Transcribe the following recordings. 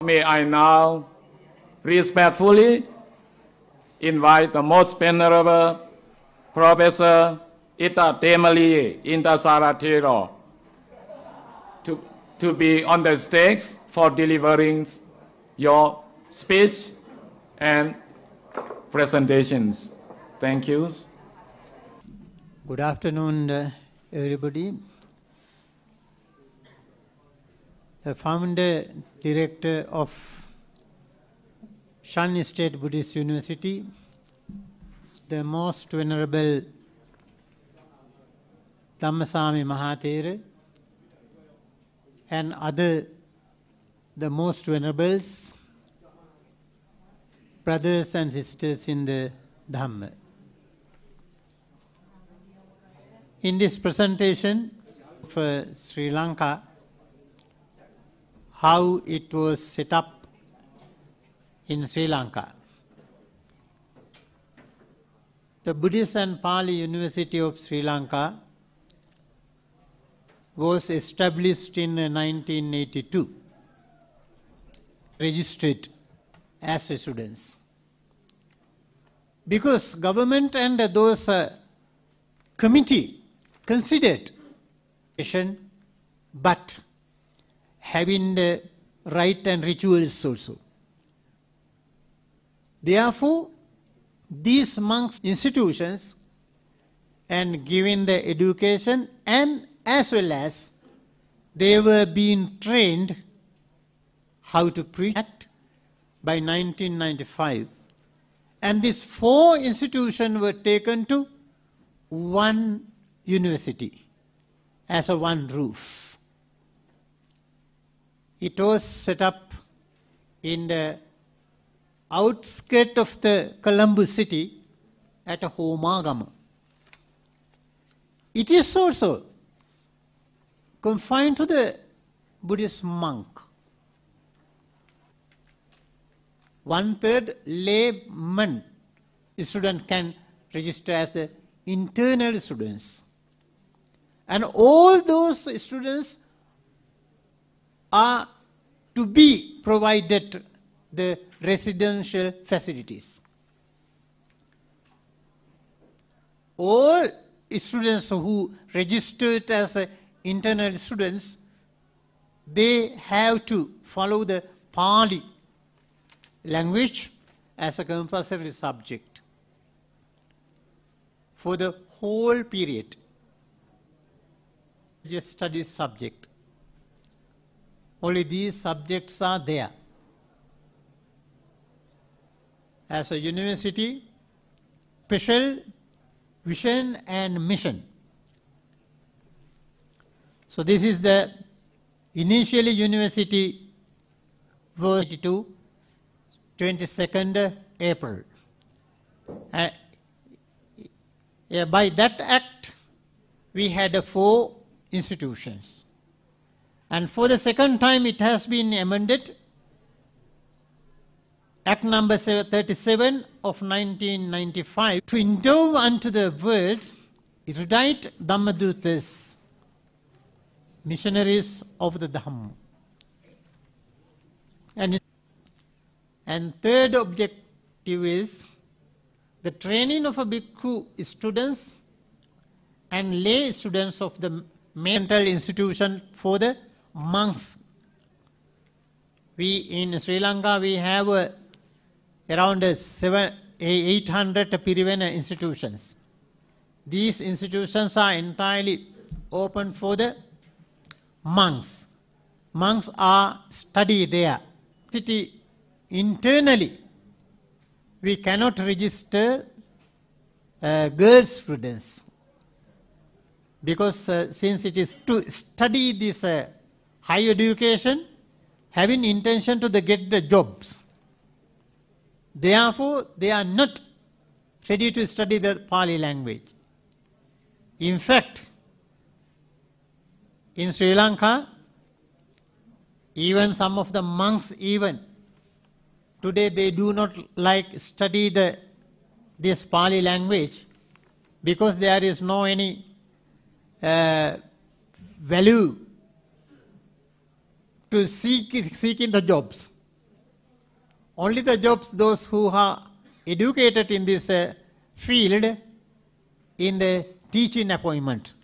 May I now respectfully invite the most venerable Professor Ittademaliye Indasara Thera to be on the stage for delivering your speech and presentations. Thank you. Good afternoon, everybody. The founder director of Shan State Buddhist University, the most venerable Dhammasami Mahathera, and the most venerables, brothers and sisters in the Dhamma. In this presentation for Sri Lanka, how it was set up in Sri Lanka. The Buddhist and Pali University of Sri Lanka was established in 1982, registered as students. Because government and those committee considered, but having the right and rituals also. Therefore, these monks institutions and given the education and as well as they were being trained how to preach by 1995. And these 4 institutions were taken to one university as a one roof. It was set up in the outskirts of the Colombo city at Homagama. It is also confined to the Buddhist monk. 1/3 layman student can register as the internal students. And all those students are to be provided the residential facilities. All students who registered as internal students, they have to follow the Pali language as a compulsory subject for the whole period. Just study subject. Only these subjects are there. As a university, special vision and mission. So this is the initially university was to 22nd April. By that act, we had 4 institutions. And for the second time, it has been amended. Act number 37 of 1995 to endow unto the world erudite Dhammadutas, missionaries of the Dhamma. And third objective is the training of a bhikkhu students and lay students of the mental institution for the monks. We in Sri Lanka we have around 800 Pirivena institutions. These institutions are entirely open for the monks. Monks are study there. Internally, we cannot register girl students because since it is to study this higher education, having intention to get the jobs. Therefore, they are not ready to study the Pali language. In fact, in Sri Lanka, even some of the monks today they do not like study this Pali language because there is no any value to seeking the jobs. only the jobs those who are educated in this field in the teaching appointment.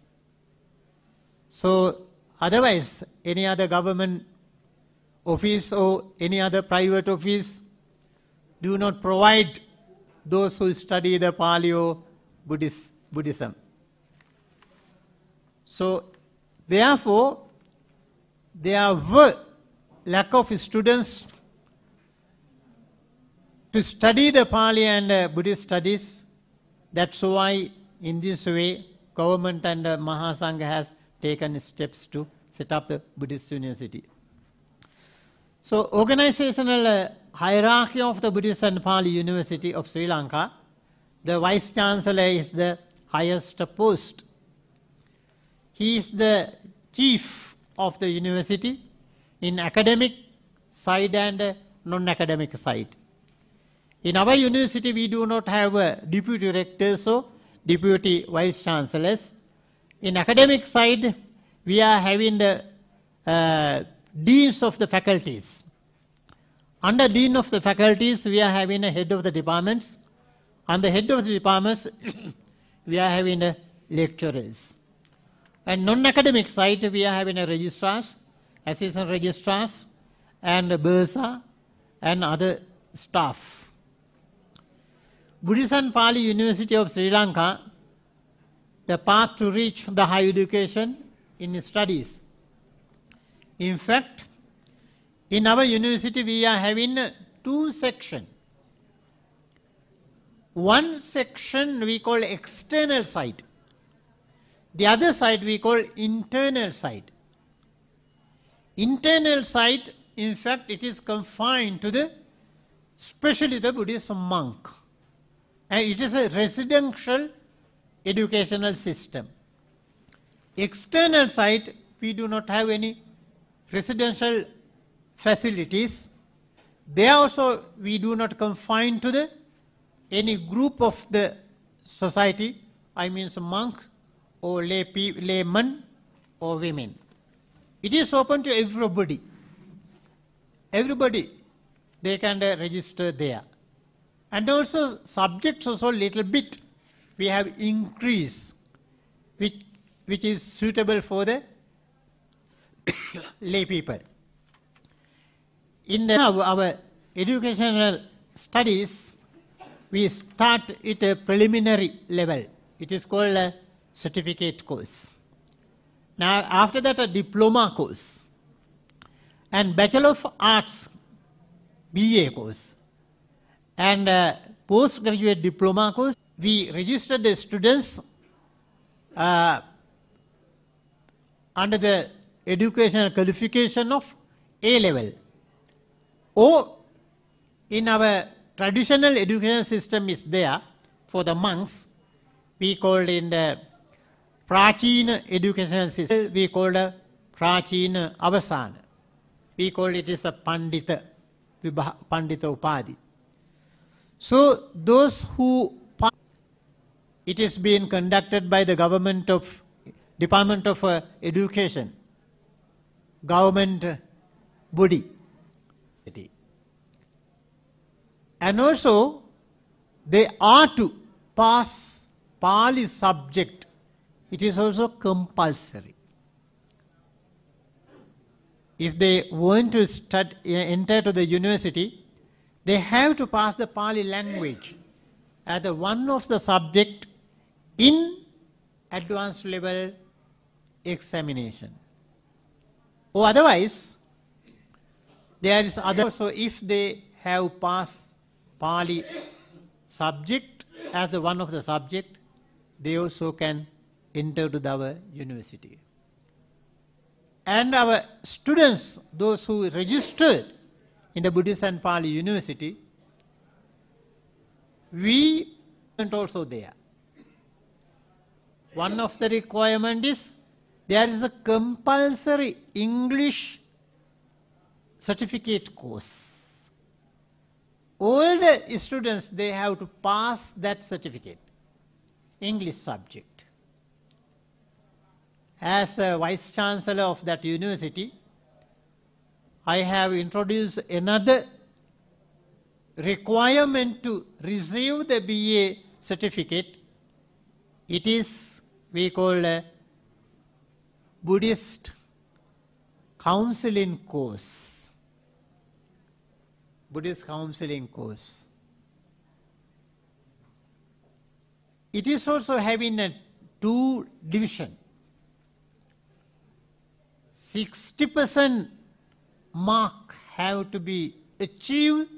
So otherwise, any other government office or any other private office do not provide those who study the Pali or Buddhism. So therefore, there were lack of students to study the Pali and Buddhist studies. That's why in this way government and Mahasangha has taken steps to set up the Buddhist university. So organizational hierarchy of the Buddhist and Pali University of Sri Lanka, the Vice Chancellor is the highest post. He is the chief of the university in academic side and non-academic side. In our university, we do not have deputy rectors or deputy vice chancellors. In academic side, we are having the deans of the faculties. Under dean of the faculties, we are having a head of the departments. On the head of the departments, we are having the lecturers. And non-academic side, we are having a registrars, assistant registrars, and a bursar, and other staff. Buddhist and Pali University of Sri Lanka, the path to reach the higher education in studies. In fact, in our university we are having two sections. One section we call external side. The other side we call internal side. Internal side, in fact, it is confined to especially the Buddhist monk. And it is a residential educational system. External side, we do not have any residential facilities. There also we do not confine to any group of the society, I mean monks or laymen or women. It is open to everybody. Everybody, they can register there. And also subjects also little bit we have increased, which is suitable for the lay people. In our educational studies, we start at a preliminary level. It is called a certificate course. Now after that a diploma course and Bachelor of Arts BA course and postgraduate diploma course. We register the students under the educational qualification of A level, or in our traditional education system is there for the monks. We called in the Prachina educational system, we called a Prachina Avasana. We call it is a Pandita Upadhi. So those who, it is being conducted by the government of Department of Education, government body. And also they are to pass Pali subject. It is also compulsory. If they want to enter to the university, they have to pass the Pali language as one of the subject in advanced level examination. Or otherwise, there is other. So if they have passed Pali subject as one of the subject, they also can enter to our university. And our students, those who registered in the Buddhist and Pali University, we are also there. One of the requirement is there is a compulsory English certificate course. All the students, they have to pass that certificate, English subject. As a Vice Chancellor of that university, I have introduced another requirement to receive the BA certificate, it is, we call a Buddhist counseling course. Buddhist counseling course. It is also having a 2 division. 60% mark have to be achieved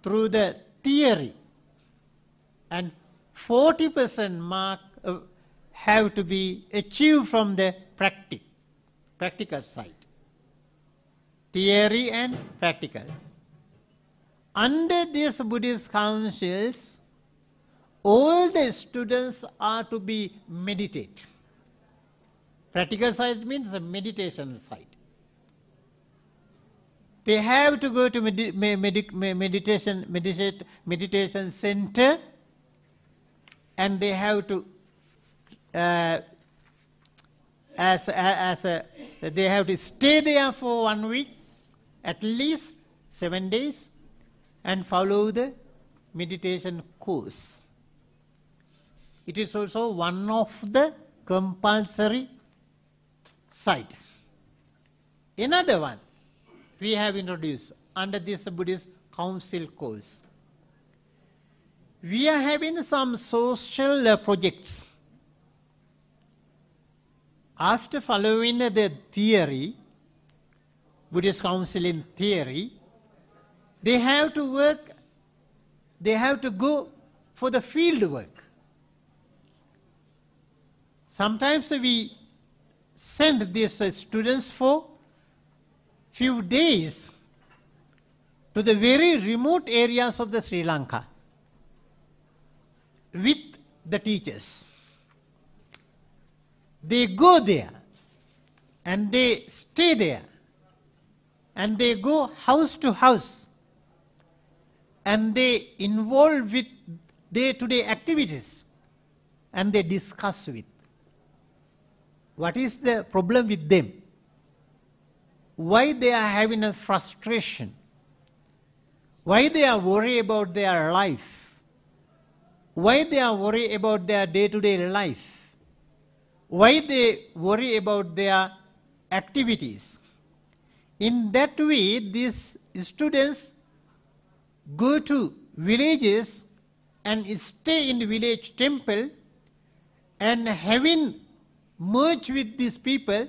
through the theory, and 40% mark have to be achieved from the practical side. Theory and practical. Under these Buddhist councils, all the students are to be meditate. Practical side means the meditation side. They have to go to meditation center, and they have to they have to stay there for 1 week, at least 7 days, and follow the meditation course. It is also one of the compulsory side. Another one we have introduced under this Buddhist council course. We are having some social projects. After following the theory, Buddhist counseling theory, they have to work, they have to go for the field work. Sometimes we send these students for few days to the very remote areas of the Sri Lanka with the teachers. They go there and they stay there and they go house to house and they involve with day-to-day activities and they discuss with what is the problem with them, why they are having a frustration, why they are worried about their life, why they are worried about their day-to-day life, why they worry about their activities. In that way, these students go to villages and stay in the village temple, and having merged with these people,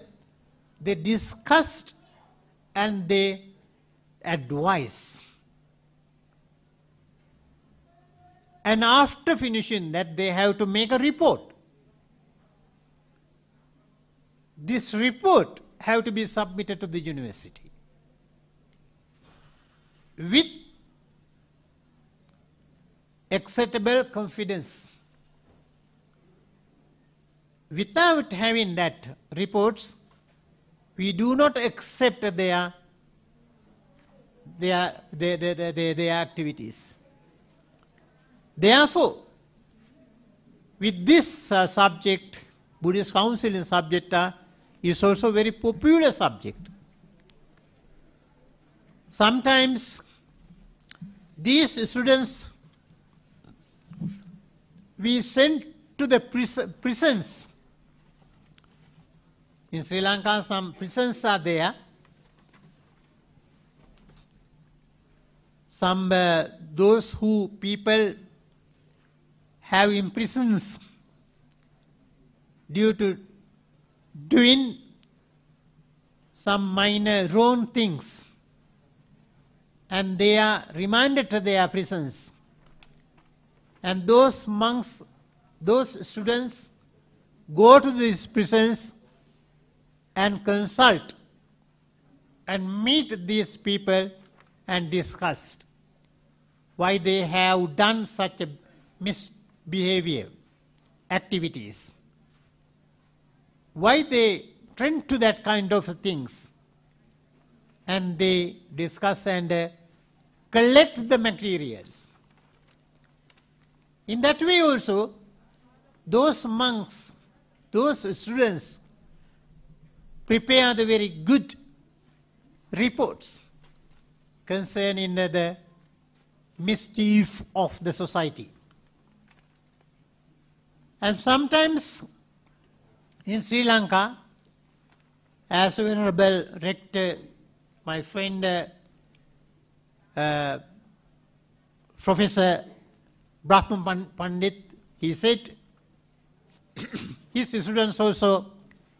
they discussed and they advise. And after finishing that, they have to make a report. This report have to be submitted to the university with acceptable confidence. Without having that reports, we do not accept their activities. Therefore, with this subject, Buddhist counseling subject is also a very popular subject. Sometimes these students we send to the prisons. In Sri Lanka, some prisons are there. Some those who people have in prisons due to doing some minor wrong things, and they are remanded to their prisons. And those monks, those students go to these prisons and consult and meet these people and discuss why they have done such a misbehavior activities, why they trend to that kind of things, and they discuss and collect the materials. In that way also, those monks, those students prepare the very good reports concerning the mischief of the society. And sometimes in Sri Lanka, as Venerable Rector, my friend Professor Brahma Pandit, he said, his students also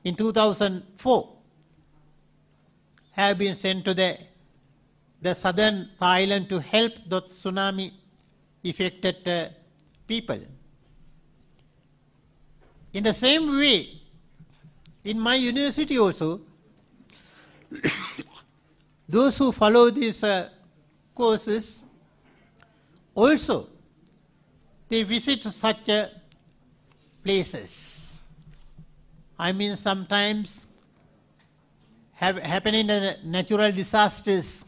in 2004 have been sent to the southern Thailand to help those tsunami affected people. In the same way, in my university also, those who follow these courses also, they visit such places. I mean, sometimes happening natural disasters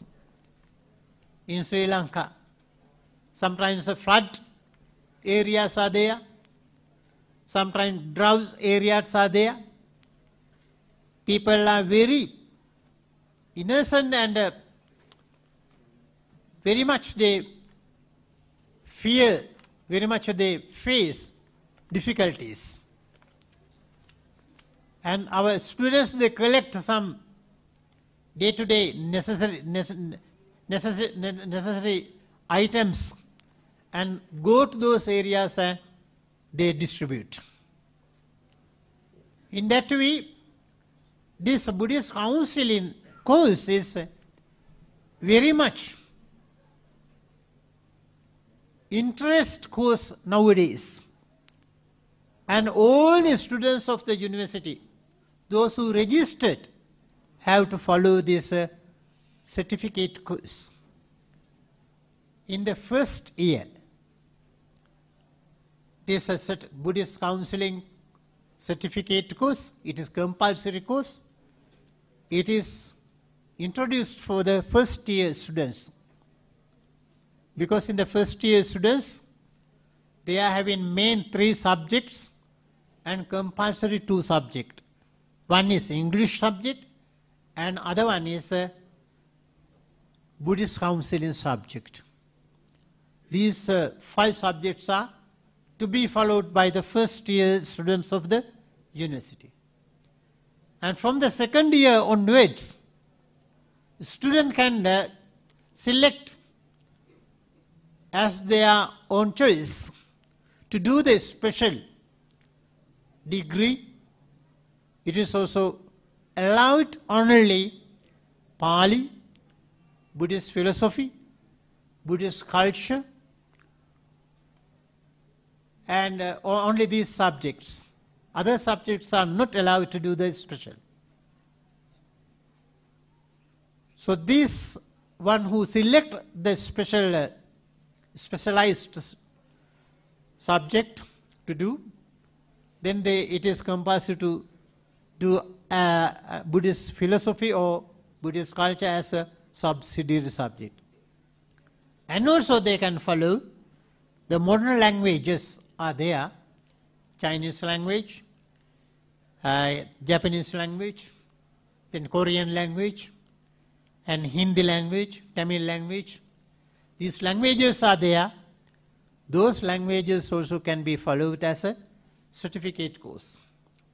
in Sri Lanka. Sometimes the flood areas are there. Sometimes drought areas are there. People are very innocent and very much they fear, very much they face difficulties. And our students, they collect some day-to-day necessary items and go to those areas and they distribute. In that way, this Buddhist counseling course is very much interest course nowadays. And all the students of the university, those who registered, have to follow this certificate course. In the first year, this is a Buddhist counseling certificate course. It is compulsory course. It is introduced for the first year students. Because in the first year students, they are having main 3 subjects and compulsory 2 subjects. One is English subject and other one is a Buddhist counseling subject. These 5 subjects are to be followed by the first year students of the university. And from the second year onwards, the student can select as their own choice to do the special degree. It is also allowed only Pali, Buddhist philosophy, Buddhist culture, and only these subjects. Other subjects are not allowed to do the special. So this one who select the specialized subject to do, then it is compulsory to do Buddhist philosophy or Buddhist culture as a subsidiary subject. And also they can follow the modern languages are there, Chinese language, Japanese language, then Korean language, and Hindi language, Tamil language. These languages are there. Those languages also can be followed as a certificate course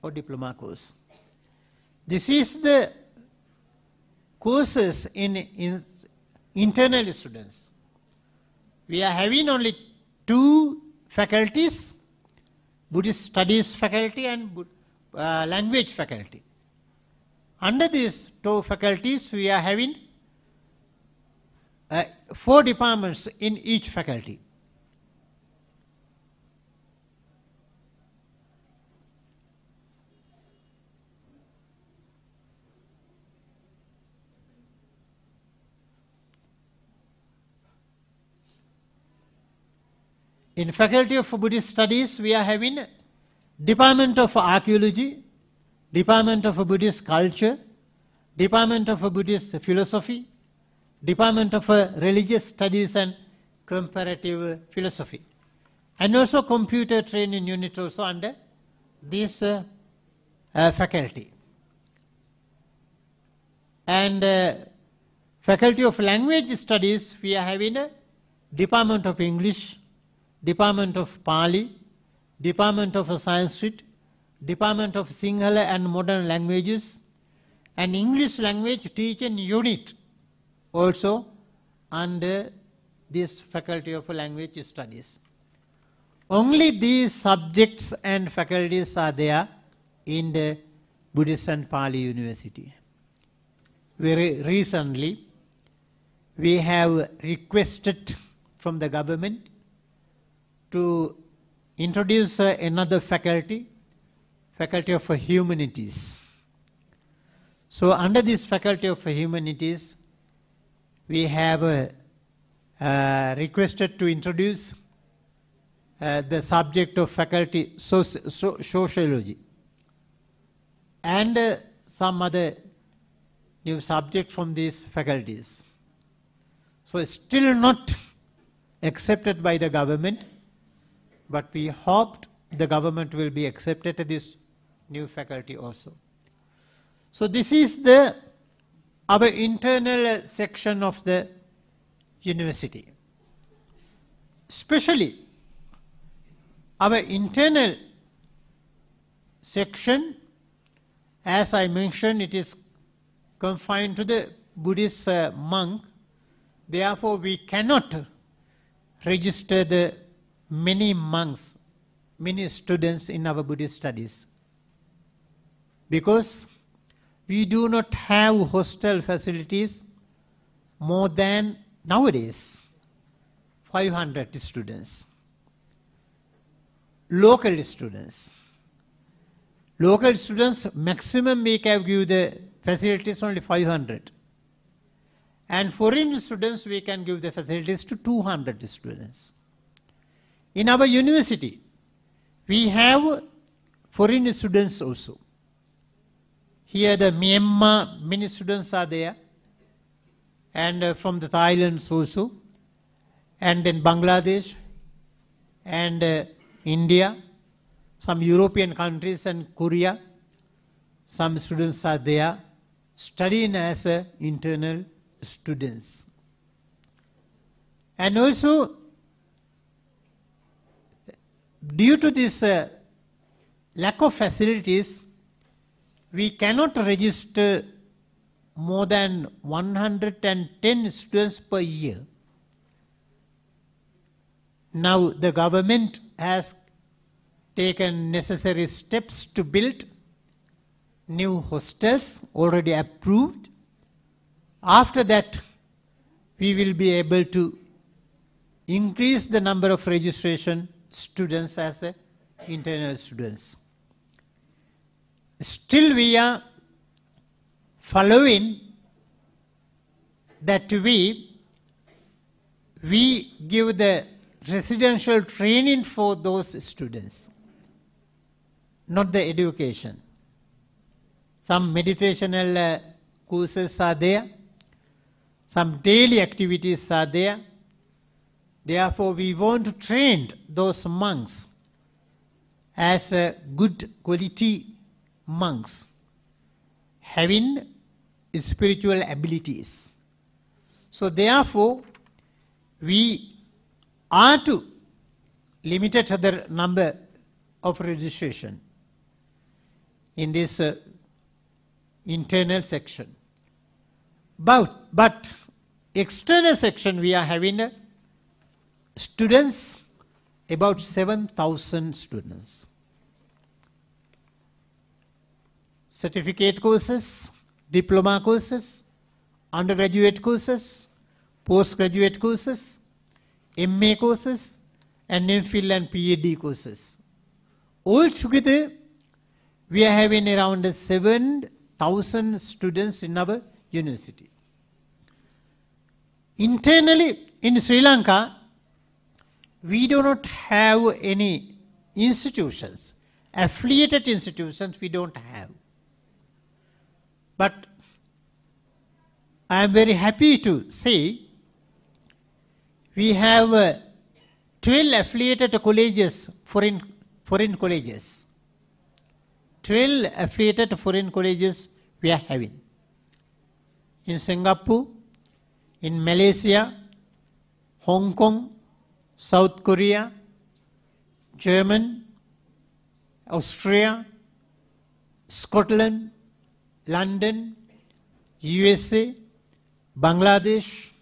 or diploma course. This is the courses in internal students. We are having only 2 faculties, Buddhist studies faculty and language faculty. Under these 2 faculties, we are having 4 departments in each faculty. In Faculty of Buddhist Studies, we are having Department of Archaeology, Department of Buddhist Culture, Department of Buddhist Philosophy, Department of Religious Studies and Comparative Philosophy. And also Computer Training Unit also under this faculty. And Faculty of Language Studies, we are having Department of English, Department of Pali, Department of Sanskrit, Department of Sinhala and Modern Languages, and English Language Teaching Unit also under this Faculty of Language Studies. Only these subjects and faculties are there in the Buddhist and Pali University. Very recently, we have requested from the government to introduce another faculty, Faculty of Humanities. So under this Faculty of Humanities, we have requested to introduce the subject of faculty sociology and some other new subject from these faculties. So it's still not accepted by the government, but we hoped the government will be accepted to this new faculty also. So this is our internal section of the university. Especially our internal section, as I mentioned, it is confined to the Buddhist monk. Therefore, we cannot register the many monks, many students in our Buddhist studies, because we do not have hostel facilities more than nowadays 500 students. Local students. Local students, maximum we can give the facilities only 500. And foreign students, we can give the facilities to 200 students. In our university, we have foreign students also. Here the Myanmar, many students are there, and from the Thailand also, and then Bangladesh, and India, some European countries and Korea. Some students are there studying as internal students. And also, due to this lack of facilities, we cannot register more than 110 students per year. Now the government has taken necessary steps to build new hostels, already approved. After that, we will be able to increase the number of registration students as internal students. Still we are following that we give the residential training for those students, not the education. Some meditational courses are there, some daily activities are there. Therefore, we want to train those monks as good quality monks, having spiritual abilities. So therefore, we are to limit the number of registration in this internal section. But external section, we are having students, about 7,000 students. Certificate courses, diploma courses, undergraduate courses, postgraduate courses, MA courses, and MPhil and PhD courses. All together, we are having around 7,000 students in our university. Internally, in Sri Lanka, we do not have any institutions, affiliated institutions we don't have. But I am very happy to say we have 12 affiliated colleges, foreign colleges. 12 affiliated foreign colleges we are having. In Singapore, in Malaysia, Hong Kong, South Korea, Germany, Austria, Scotland, London, USA, Bangladesh,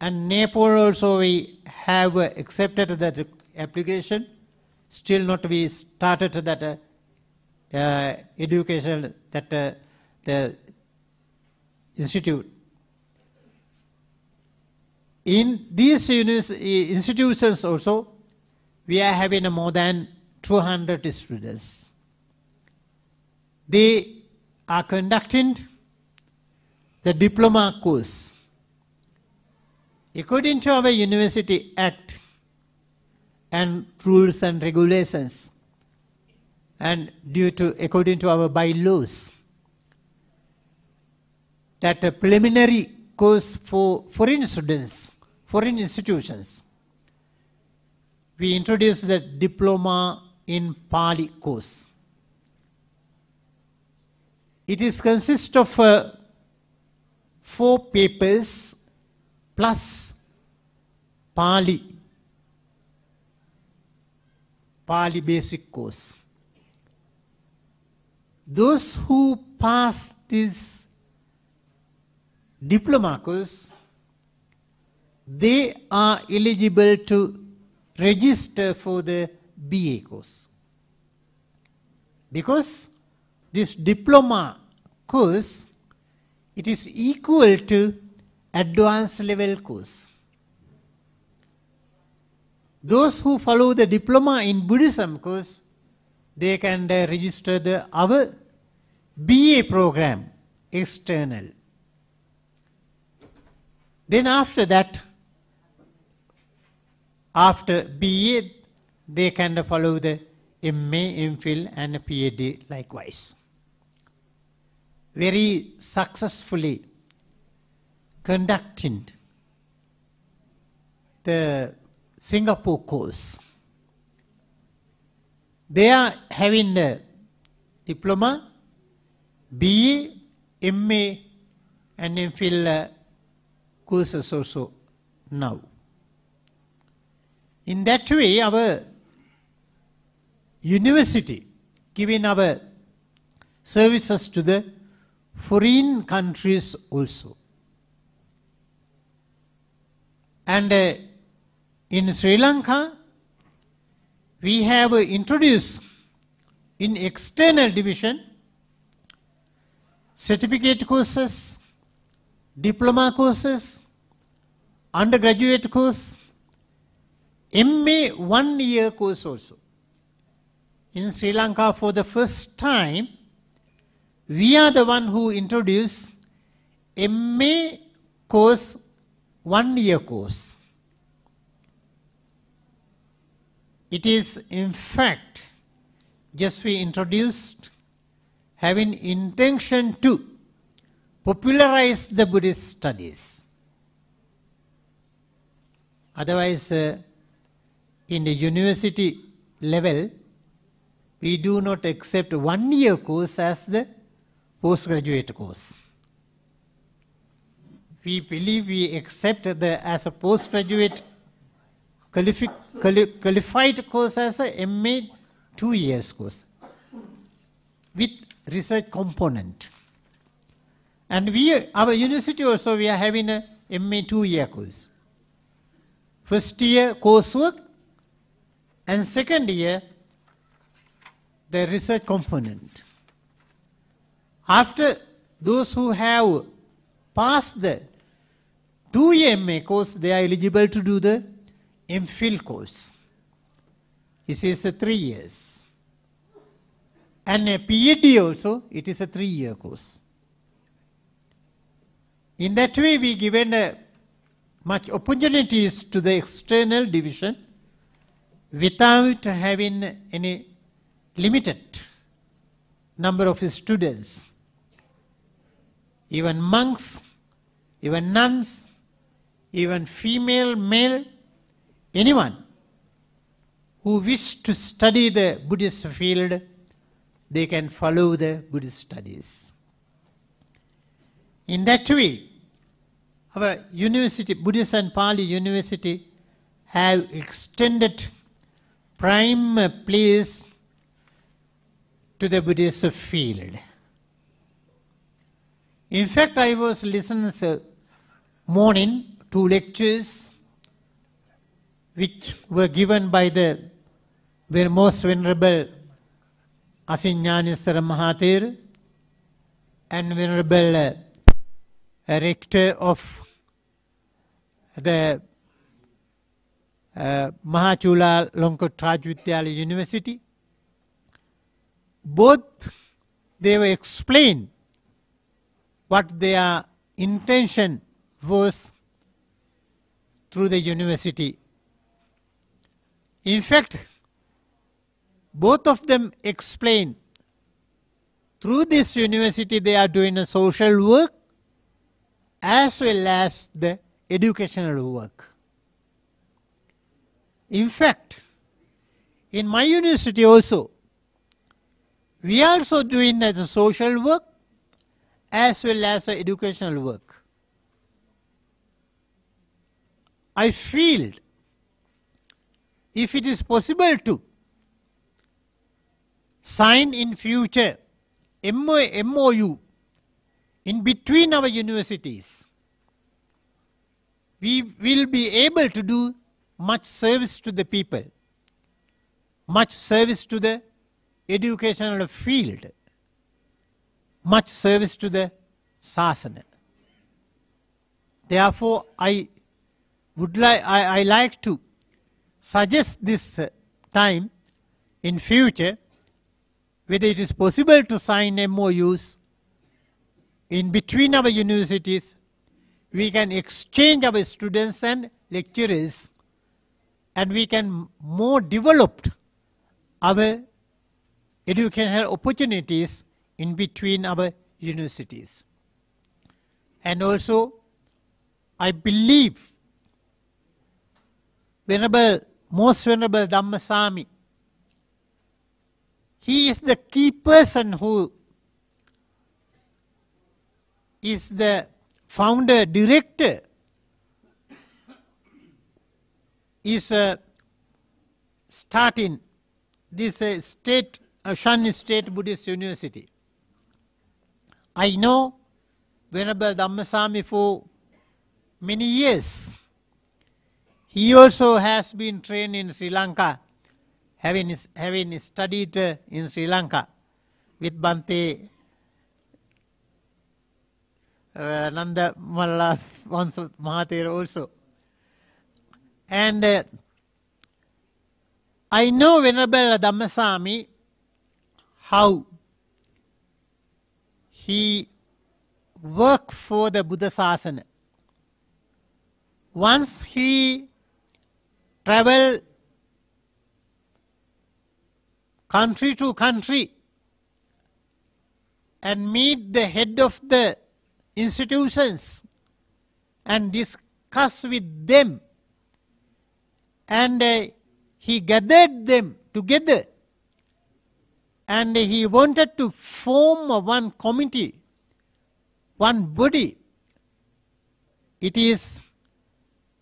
and Nepal also we have accepted that application. Still not we started that education, that the institute. In these institutions also, we are having more than 200 students. They are conducting the diploma course. According to our University Act and rules and regulations, and according to our bylaws, that a preliminary course for foreign students, foreign institutions, we introduced the diploma in Pali course. It is consists of 4 papers plus Pali basic course. Those who pass this diploma course, they are eligible to register for the BA course. Because this diploma course, it is equal to advanced level course. Those who follow the diploma in Buddhism course, they can register our BA program, external. Then after that, after BA, they can follow the MA, MPhil and PhD likewise. Very successfully conducting the Singapore course. They are having the diploma, BA, MA and MPhil courses also now. In that way, our university giving our services to the foreign countries also. And in Sri Lanka, we have introduced in external division certificate courses, diploma courses, undergraduate course, MA 1-year course also. In Sri Lanka, for the first time, we are the one who introduced MA course, 1-year course. It is in fact just we introduced having intention to popularize the Buddhist studies. Otherwise, in the university level, we do not accept 1-year course as the postgraduate course. We believe we accept as a postgraduate qualified course as a MA 2 years course with research component. And our university also, we are having a MA 2-year course. First year coursework and second year the research component. After those who have passed the 2-year MA course, they are eligible to do the MPhil course. This is 3 years. And a PhD also, it is a 3-year course. In that way, we given much opportunities to the external division without having any limited number of students. Even monks, even nuns, even female, male, anyone who wish to study the Buddhist field, they can follow the Buddhist studies. In that way, our university, Buddhist and Pali University, have extended prime place to the Buddhist field. In fact, I was listening this morning to lectures which were given by the most venerable Indasara Mahathir and venerable rector of the Mahachula Lanka Trajvidyalaya University. Both they were explained what their intention was through the university. In fact, both of them explain through this university they are doing a social work as well as the educational work. In fact, in my university also, we are also doing the social work as well as the educational work. I feel if it is possible to sign in future MOU in between our universities, we will be able to do much service to the people, much service to the educational field, much service to the sasana. Therefore, I like to suggest this time in future whether it is possible to sign MOUs in between our universities. We can exchange our students and lecturers, and we can more develop our educational opportunities in between our universities. And also, I believe most venerable Dhammasami, he is the key person who is the founder, director, is starting this Shan State Buddhist University. I know Venerable Dhammasami for many years. He also has been trained in Sri Lanka, having studied in Sri Lanka with Bhante Nanda Malla Mahathir also. And I know Venerable Dhammasami, how he worked for the Buddha Sasana. Once he traveled country to country and meet the head of the institutions and discuss with them, and he gathered them together and he wanted to form one committee, one body. It is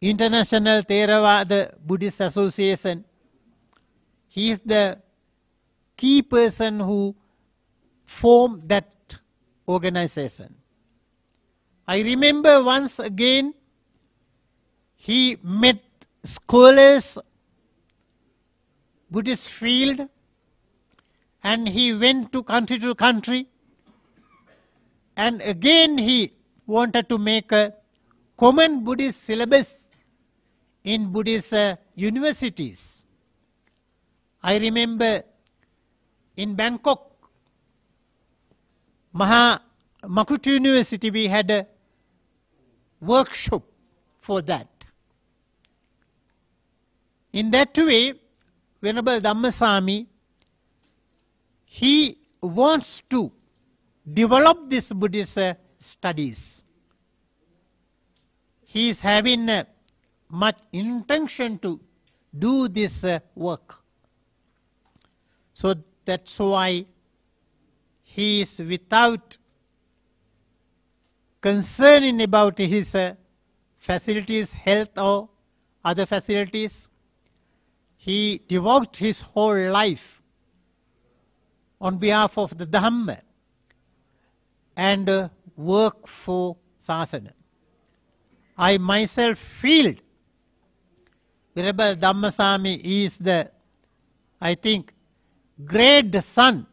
International Thera, the Buddhist Association. He is the key person who formed that organization. I remember once again he met scholars, Buddhist field, and he went to country, and again he wanted to make a common Buddhist syllabus in Buddhist universities. I remember in Bangkok, Makut University, we had a workshop for that. In that way, Venerable Dhammasami, he wants to develop this Buddhist studies. He is having much intention to do this work. So that's why he is without concerning about his facilities, health or other facilities. He devoted his whole life on behalf of the Dhamma and work for Sasana. I myself feel Venerable Dhammasami is the, I think, great son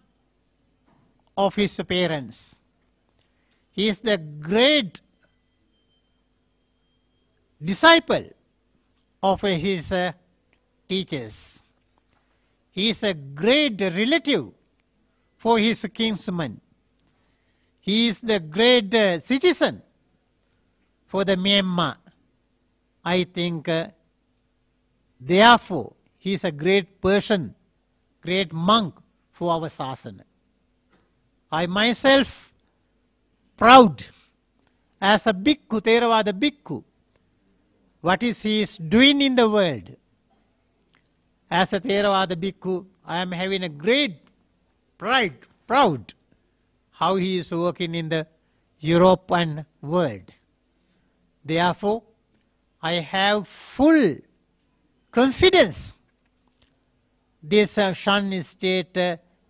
of his parents. He is the great disciple of his teachers. He is a great relative for his kinsman. He is the great citizen for the Myanmar. I think therefore he is a great person, great monk for our Sasana. I myself proud as a bhikkhu, Theravada bhikkhu, what is he is doing in the world. As a Theravada bhikkhu, I am having a great proud how he is working in the European world. Therefore, I have full confidence this Shan State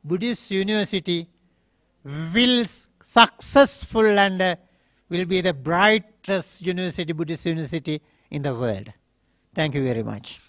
Buddhist University will successful and will be the brightest university, Buddhist university in the world. Thank you very much.